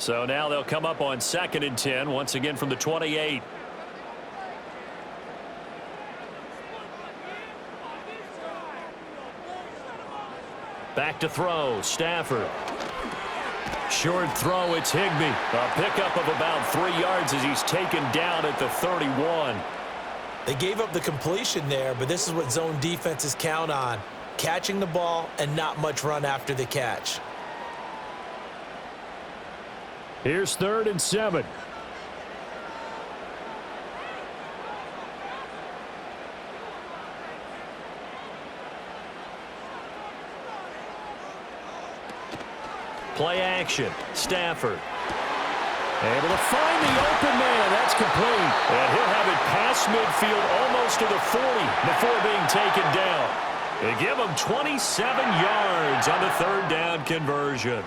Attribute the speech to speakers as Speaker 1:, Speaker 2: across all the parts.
Speaker 1: So now they'll come up on 2nd and 10, once again from the 28. Back to throw, Stafford. Short throw, it's Higbee. A pickup of about 3 yards as he's taken down at the 31.
Speaker 2: They gave up the completion there, but this is what zone defenses count on. Catching the ball and not much run after the catch.
Speaker 1: Here's 3rd and 7. Play action. Stafford. Able to find the open man. That's complete. And he'll have it past midfield almost to the 40 before being taken down. They give him 27 yards on the 3rd down conversion.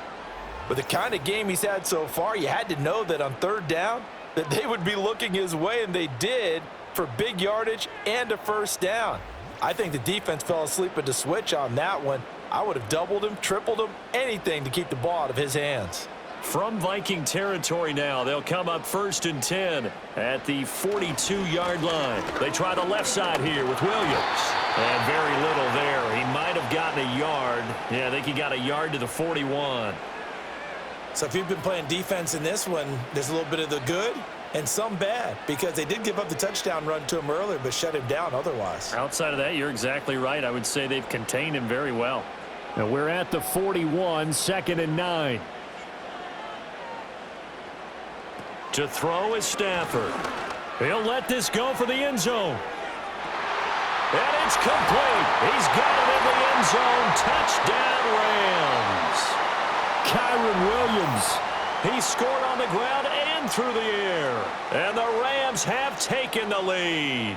Speaker 2: With the kind of game he's had so far, you had to know that on 3rd down that they would be looking his way, and they did, for big yardage and a 1st down. I think the defense fell asleep at the switch on that one. I would have doubled him, tripled him, anything to keep the ball out of his hands.
Speaker 1: From Viking territory now, they'll come up 1st and 10 at the 42-yard line. They try the left side here with Williams. And very little there. He might have gotten a yard. Yeah, I think he got a yard to the 41.
Speaker 2: So if you've been playing defense in this one, there's a little bit of the good and some bad, because they did give up the touchdown run to him earlier but shut him down otherwise.
Speaker 1: Outside of that, you're exactly right. I would say they've contained him very well. Now we're at the 41, 2nd and 9. To throw is Stafford. He'll let this go for the end zone. And it's complete. He's got it in the end zone. Touchdown, Rams. Kyron Williams. He scored on the ground and through the air. And the Rams have taken the lead.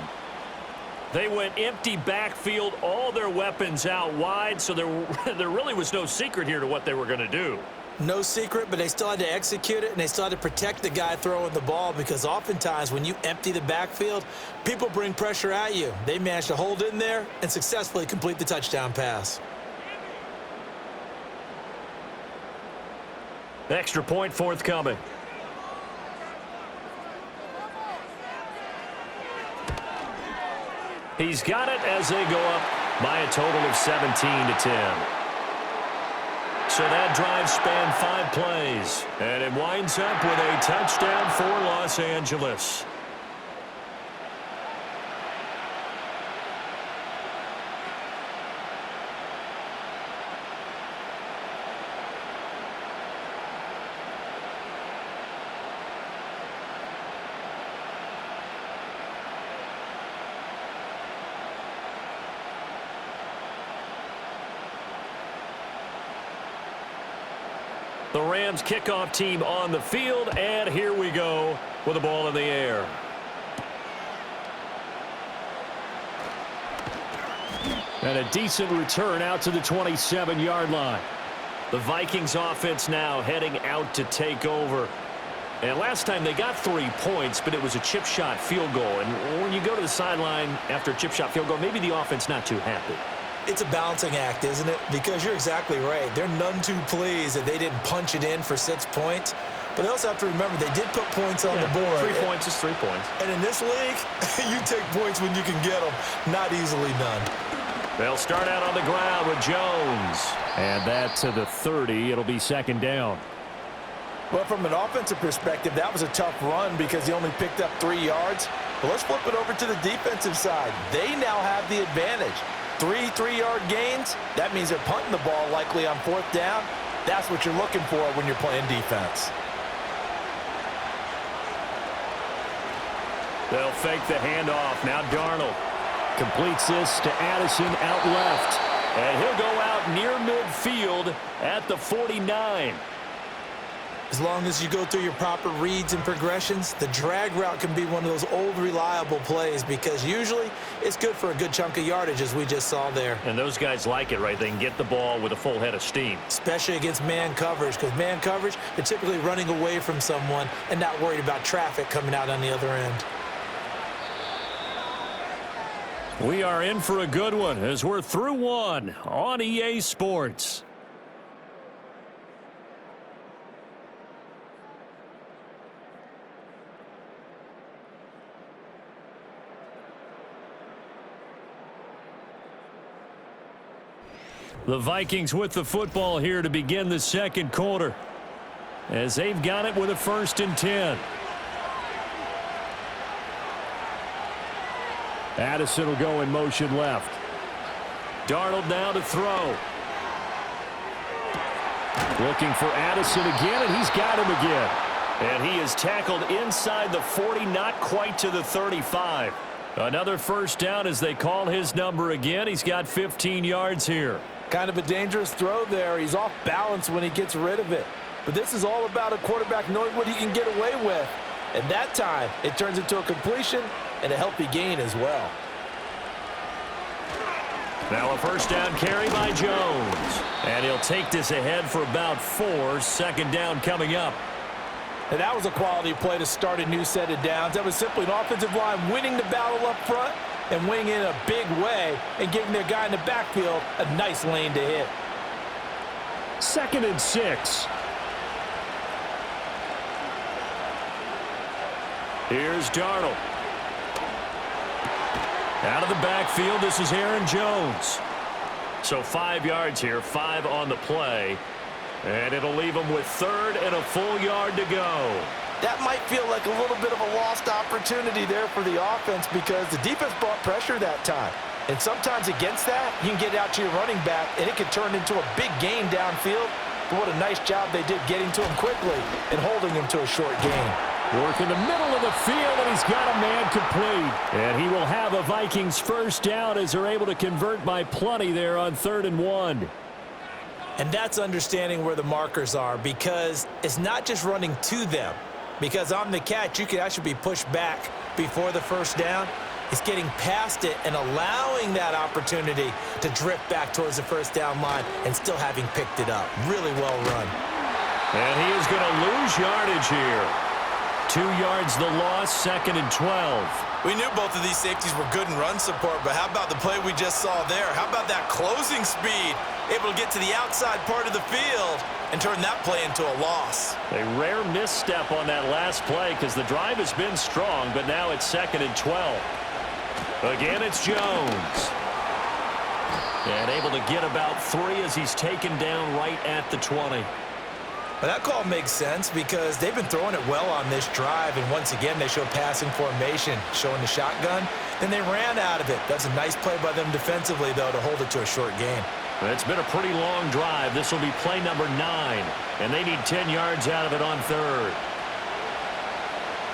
Speaker 1: They went empty backfield, all their weapons out wide, so there really was no secret here to what they were going to do.
Speaker 2: No secret, but they still had to execute it, and they still had to protect the guy throwing the ball, because oftentimes when you empty the backfield, people bring pressure at you. They managed to hold in there and successfully complete the touchdown pass.
Speaker 1: Extra point forthcoming. He's got it as they go up by a total of 17-10. So that drive spanned 5 plays, and it winds up with a touchdown for Los Angeles. The Rams kickoff team on the field, and here we go with the ball in the air. And a decent return out to the 27-yard line. The Vikings offense now heading out to take over. And last time they got 3 points, but it was a chip shot field goal. And when you go to the sideline after a chip shot field goal, maybe the offense not too happy.
Speaker 2: It's a balancing act, isn't it? Because you're exactly right. They're none too pleased that they didn't punch it in for 6 points. But they also have to remember they did put points on the board.
Speaker 1: 3 points is 3 points.
Speaker 2: And in this league, you take points when you can get them. Not easily done.
Speaker 1: They'll start out on the ground with Jones. And that to the 30. It'll be 2nd down.
Speaker 2: Well, from an offensive perspective, that was a tough run because he only picked up 3 yards. But let's flip it over to the defensive side. They now have the advantage. 3 3-yard gains, that means they're punting the ball likely on 4th down. That's what you're looking for when you're playing defense.
Speaker 1: They'll fake the handoff. Now Darnold completes this to Addison out left. And he'll go out near midfield at the 49.
Speaker 2: As long as you go through your proper reads and progressions, the drag route can be one of those old reliable plays because usually it's good for a good chunk of yardage, as we just saw there.
Speaker 1: And those guys like it, right? They can get the ball with a full head of steam.
Speaker 2: Especially against man coverage, because man coverage, they're typically running away from someone and not worried about traffic coming out on the other end.
Speaker 1: We are in for a good one as we're through one on EA Sports. The Vikings with the football here to begin the second quarter, as they've got it with a 1st and 10. Addison will go in motion left. Darnold now to throw. Looking for Addison again, and he's got him again. And he is tackled inside the 40, not quite to the 35. Another 1st down as they call his number again. He's got 15 yards here.
Speaker 2: Kind of a dangerous throw there. He's off balance when he gets rid of it. But this is all about a quarterback knowing what he can get away with. And that time, it turns into a completion and a healthy gain as well.
Speaker 1: Now a 1st down carry by Jones. And he'll take this ahead for about 4. 2nd down coming up.
Speaker 2: And that was a quality play to start a new set of downs. That was simply an offensive line winning the battle up front and winning in a big way and giving their guy in the backfield a nice lane to hit.
Speaker 1: 2nd and 6. Here's Darnold. Out of the backfield, this is Aaron Jones. So 5 yards here, 5 on the play. And it'll leave him with 3rd and a full yard to go.
Speaker 2: That might feel like a little bit of a lost opportunity there for the offense because the defense brought pressure that time. And sometimes against that, you can get out to your running back, and it can turn into a big gain downfield. But what a nice job they did getting to him quickly and holding him to a short gain.
Speaker 1: Work in the middle of the field, and he's got a man complete. And he will have a Vikings 1st down as they're able to convert by plenty there on 3rd and 1.
Speaker 2: And that's understanding where the markers are because it's not just running to them. Because on the catch, you can actually be pushed back before the 1st down. It's getting past it and allowing that opportunity to drift back towards the 1st down line and still having picked it up. Really well run.
Speaker 1: And he is going to lose yardage here. 2 yards the loss, 2nd and 12.
Speaker 2: We knew both of these safeties were good in run support, but how about the play we just saw there? How about that closing speed? Able to get to the outside part of the field and turn that play into a loss.
Speaker 1: A rare misstep on that last play because the drive has been strong, but now it's 2nd and 12. Again, it's Jones. And able to get about 3 as he's taken down right at the 20.
Speaker 2: But that call makes sense because they've been throwing it well on this drive, and once again they show passing formation, showing the shotgun. Then they ran out of it. That's a nice play by them defensively, though, to hold it to a short gain.
Speaker 1: It's been a pretty long drive. This will be play number 9, and they need 10 yards out of it on 3rd.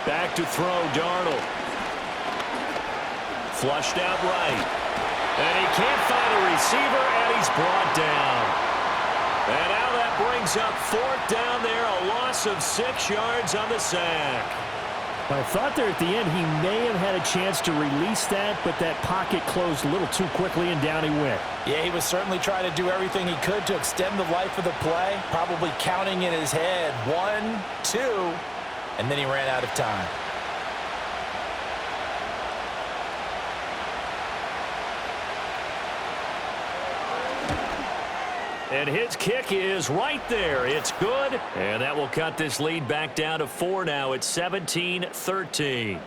Speaker 1: Back to throw, Darnold. Flushed out right. And he can't find a receiver, and he's brought down. And now that brings up 4th down there, a loss of 6 yards on the sack.
Speaker 3: I thought there at the end he may have had a chance to release that, but that pocket closed a little too quickly, and down he went.
Speaker 2: Yeah, he was certainly trying to do everything he could to extend the life of the play, probably counting in his head 1, 2, and then he ran out of time.
Speaker 1: And his kick is right there. It's good. And that will cut this lead back down to 4 now. It's 17-13.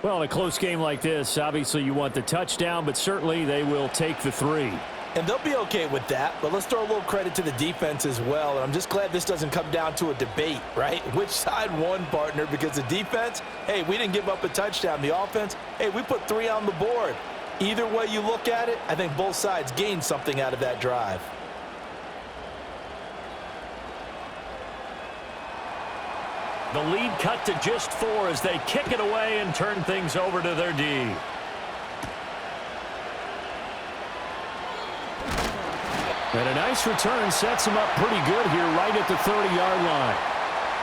Speaker 3: Well, in a close game like this, obviously you want the touchdown, but certainly they will take the 3.
Speaker 2: And they'll be okay with that, but let's throw a little credit to the defense as well. And I'm just glad this doesn't come down to a debate, right? Which side won, partner? Because the defense, hey, we didn't give up a touchdown. The offense, hey, we put 3 on the board. Either way you look at it, I think both sides gained something out of that drive.
Speaker 1: The lead cut to just 4 as they kick it away and turn things over to their D. And a nice return sets him up pretty good here right at the 30-yard line.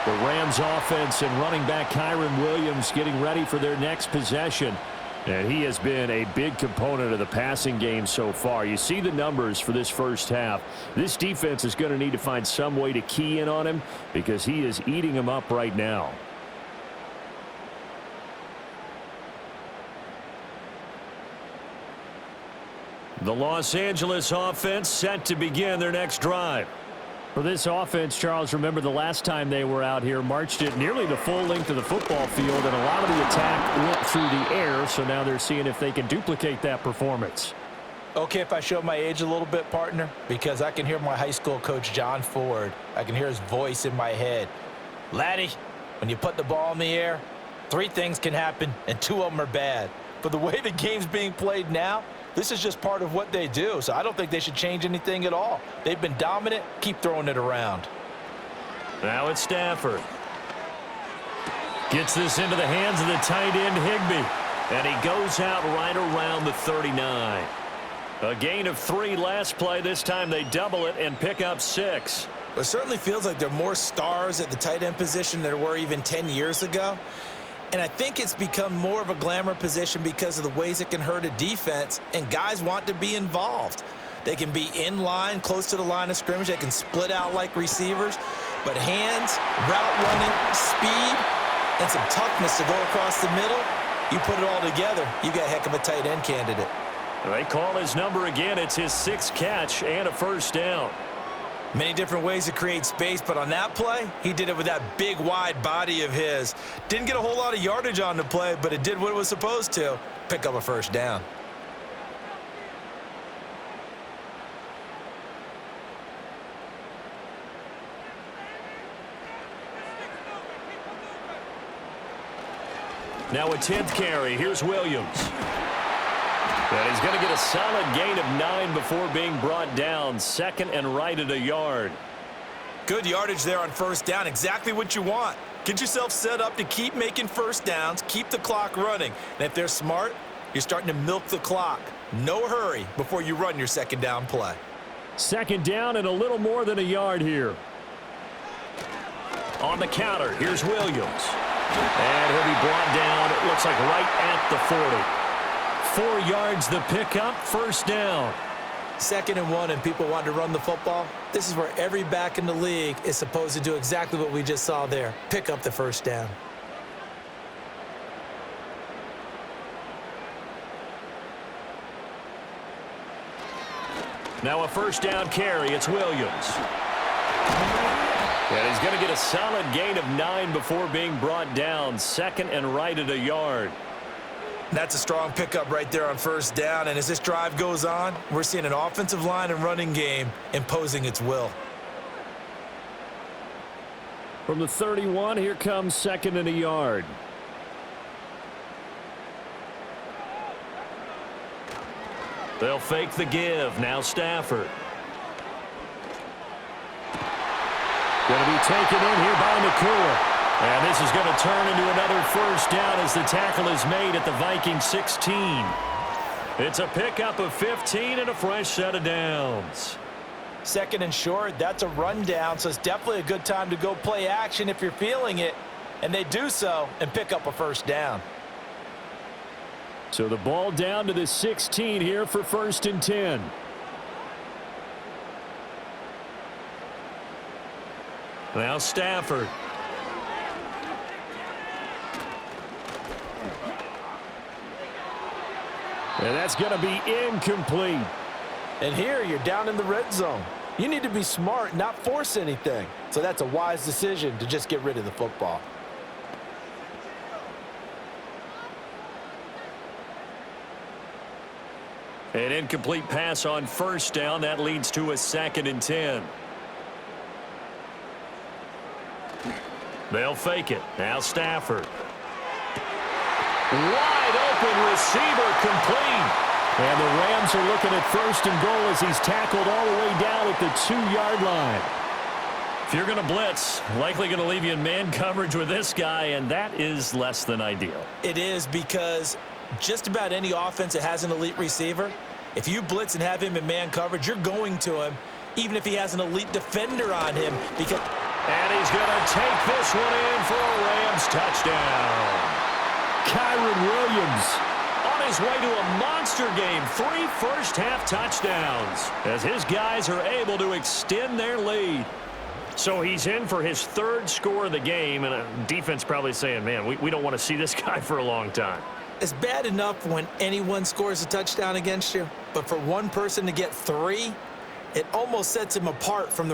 Speaker 1: The Rams offense and running back Kyron Williams getting ready for their next possession. And he has been a big component of the passing game so far. You see the numbers for this first half. This defense is going to need to find some way to key in on him because he is eating them up right now. The Los Angeles offense set to begin their next drive.
Speaker 3: For this offense, Charles, remember the last time they were out here, marched it nearly the full length of the football field, and a lot of the attack went through the air, so now they're seeing if they can duplicate that performance.
Speaker 2: Okay, if I show my age a little bit, partner, because I can hear my high school coach, John Ford. I can hear his voice in my head. Laddie, when you put the ball in the air, 3 things can happen, and 2 of them are bad. But the way the game's being played now, this is just part of what they do, so I don't think they should change anything at all. They've been dominant. Keep throwing it around.
Speaker 1: Now it's Stafford. Gets this into the hands of the tight end, Higbee. And he goes out right around the 39. A gain of 3 last play. This time they double it and pick up 6.
Speaker 2: It certainly feels like there are more stars at the tight end position than there were even 10 years ago. And I think it's become more of a glamour position because of the ways it can hurt a defense, and guys want to be involved. They can be in line, close to the line of scrimmage. They can split out like receivers. But hands, route running, speed, and some toughness to go across the middle, you put it all together, you got a heck of a tight end candidate.
Speaker 1: They call his number again. It's his 6th catch and a first down.
Speaker 2: Many different ways to create space, but on that play, he did it with that big, wide body of his. Didn't get a whole lot of yardage on the play, but it did what it was supposed to, pick up a first down.
Speaker 1: Now a 10th carry. Here's Williams. And he's going to get a solid gain of 9 before being brought down. 2nd and right at a yard.
Speaker 2: Good yardage there on first down. Exactly what you want. Get yourself set up to keep making first downs, keep the clock running. And if they're smart, you're starting to milk the clock. No hurry before you run your 2nd down play.
Speaker 3: 2nd down and a little more than a yard here.
Speaker 1: On the counter, here's Williams. And he'll be brought down, it looks like right at the 40. 4 yards the pickup, first down.
Speaker 2: 2nd and 1, and people want to run the football. This is where every back in the league is supposed to do exactly what we just saw there. Pick up the first down.
Speaker 1: Now a first down carry, it's Williams. And he's going to get a solid gain of 9 before being brought down. 2nd and right at a yard.
Speaker 2: That's a strong pickup right there on first down, and as this drive goes on, we're seeing an offensive line and running game imposing its will.
Speaker 3: From the 31, here comes 2nd and a yard.
Speaker 1: They'll fake the give. Now Stafford.
Speaker 3: Going to be taken in here by McCool.
Speaker 1: And this is going to turn into another first down as the tackle is made at the Vikings 16. It's a pickup of 15 and a fresh set of downs.
Speaker 2: 2nd and short, that's a rundown, so it's definitely a good time to go play action if you're feeling it. And they do so and pick up a first down.
Speaker 3: So the ball down to the 16 here for 1st and 10.
Speaker 1: Now Stafford.
Speaker 3: And that's going to be incomplete.
Speaker 2: And here you're down in the red zone. You need to be smart, not force anything. So that's a wise decision to just get rid of the football.
Speaker 1: An incomplete pass on first down. That leads to a 2nd and 10. They'll fake it. Now Stafford. Wide open receiver, complete.
Speaker 3: And the Rams are looking at 1st and goal as he's tackled all the way down at the 2-yard line.
Speaker 1: If you're going to blitz, likely going to leave you in man coverage with this guy, and that is less than ideal.
Speaker 2: It is, because just about any offense that has an elite receiver, if you blitz and have him in man coverage, you're going to him, even if he has an elite defender on him.
Speaker 1: And he's going to take this one in for a Rams touchdown.
Speaker 3: Kyron Williams
Speaker 1: on his way to a monster game. 3 first-half touchdowns as his guys are able to extend their lead. So he's in for his 3rd score of the game, and a defense probably saying, man, we don't want to see this guy for a long time.
Speaker 2: It's bad enough when anyone scores a touchdown against you, but for one person to get 3, it almost sets him apart from the